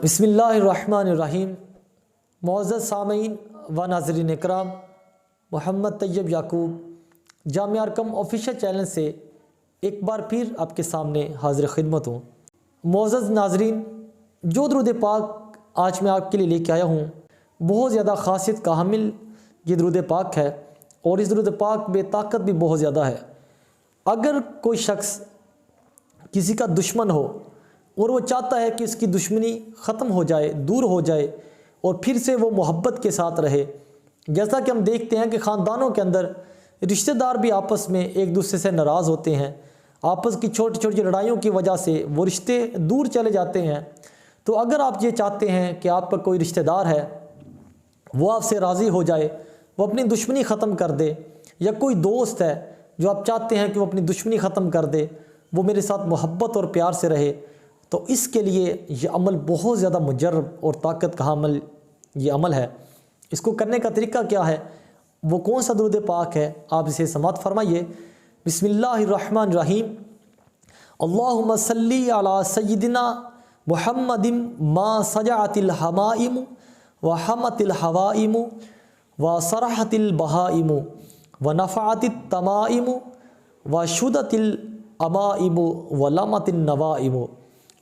بسم اللہ الرحمن الرحیم۔ معزز سامعین و ناظرین اکرام، محمد طیب یعقوب جامعہ ارقم آفیشیل چینل سے ایک بار پھر آپ کے سامنے حاضر خدمت ہوں۔ معزز ناظرین، جو درود پاک آج میں آپ کے لیے لے کے آیا ہوں بہت زیادہ خاصیت کا حامل یہ درود پاک ہے، اور اس درود پاک میں طاقت بھی بہت زیادہ ہے۔ اگر کوئی شخص کسی کا دشمن ہو اور وہ چاہتا ہے کہ اس کی دشمنی ختم ہو جائے، دور ہو جائے، اور پھر سے وہ محبت کے ساتھ رہے، جیسا کہ ہم دیکھتے ہیں کہ خاندانوں کے اندر رشتہ دار بھی آپس میں ایک دوسرے سے ناراض ہوتے ہیں، آپس کی چھوٹی چھوٹی لڑائیوں کی وجہ سے وہ رشتے دور چلے جاتے ہیں۔ تو اگر آپ یہ چاہتے ہیں کہ آپ کا کوئی رشتہ دار ہے وہ آپ سے راضی ہو جائے، وہ اپنی دشمنی ختم کر دے، یا کوئی دوست ہے جو آپ چاہتے ہیں کہ وہ اپنی دشمنی ختم کر دے، وہ میرے ساتھ محبت اور پیار سے رہے، تو اس کے لیے یہ عمل بہت زیادہ مجرب اور طاقت کا حامل یہ عمل ہے۔ اس کو کرنے کا طریقہ کیا ہے، وہ کون سا درود پاک ہے، آپ اسے سماعت فرمائیے۔ بسم اللہ الرحمن الرحیم۔ اللہم صلی علی سیدنا محمد ما سجعت الحمائم وحمت الحوائم وصرحت البہائم ونفعت التمائم وشدت الامائم ولمت النوائم۔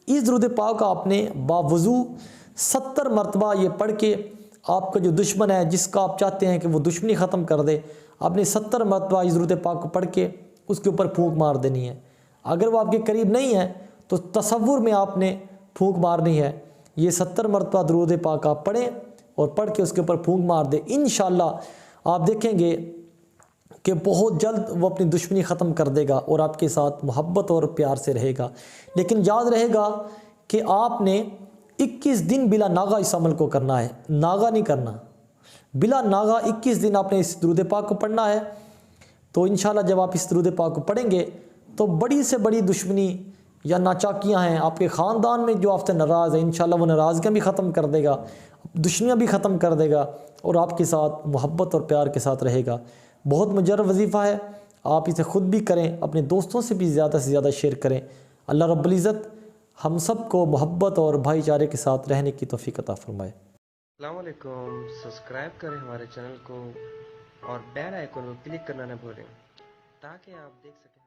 اس درود پاک کا آپ نے باوضو 70 مرتبہ یہ پڑھ کے، آپ کا جو دشمن ہے جس کا آپ چاہتے ہیں کہ وہ دشمنی ختم کر دے، آپ نے 70 مرتبہ اس درود پاک کو پڑھ کے اس کے اوپر پھونک مار دینی ہے۔ اگر وہ آپ کے قریب نہیں ہے تو تصور میں آپ نے پھونک مارنی ہے۔ یہ 70 مرتبہ درود پاک آپ پڑھیں اور پڑھ کے اس کے اوپر پھونک مار دیں، انشاءاللہ آپ دیکھیں گے کہ بہت جلد وہ اپنی دشمنی ختم کر دے گا اور آپ کے ساتھ محبت اور پیار سے رہے گا۔ لیکن یاد رہے گا کہ آپ نے 21 دن بلا ناغہ اس عمل کو کرنا ہے، ناغہ نہیں کرنا، بلا ناغہ 21 دن آپ نے اس درود پاک کو پڑھنا ہے۔ تو انشاءاللہ جب آپ اس درود پاک کو پڑھیں گے تو بڑی سے بڑی دشمنی یا ناچاکیاں ہیں آپ کے خاندان میں جو آپ سے ناراض ہیں، انشاءاللہ وہ ناراضگیاں بھی ختم کر دے گا، دشمنیاں بھی ختم کر دے گا، اور آپ کے ساتھ محبت اور پیار کے ساتھ رہے گا۔ بہت مجرب وظیفہ ہے، آپ اسے خود بھی کریں، اپنے دوستوں سے بھی زیادہ سے زیادہ شیئر کریں۔ اللہ رب العزت ہم سب کو محبت اور بھائی چارے کے ساتھ رہنے کی توفیق عطا فرمائے۔ السلام علیکم، سبسکرائب کریں ہمارے چینل کو اور بیل آئیکن کو کلک کرنا نہ بھولیں تاکہ آپ دیکھ سکیں۔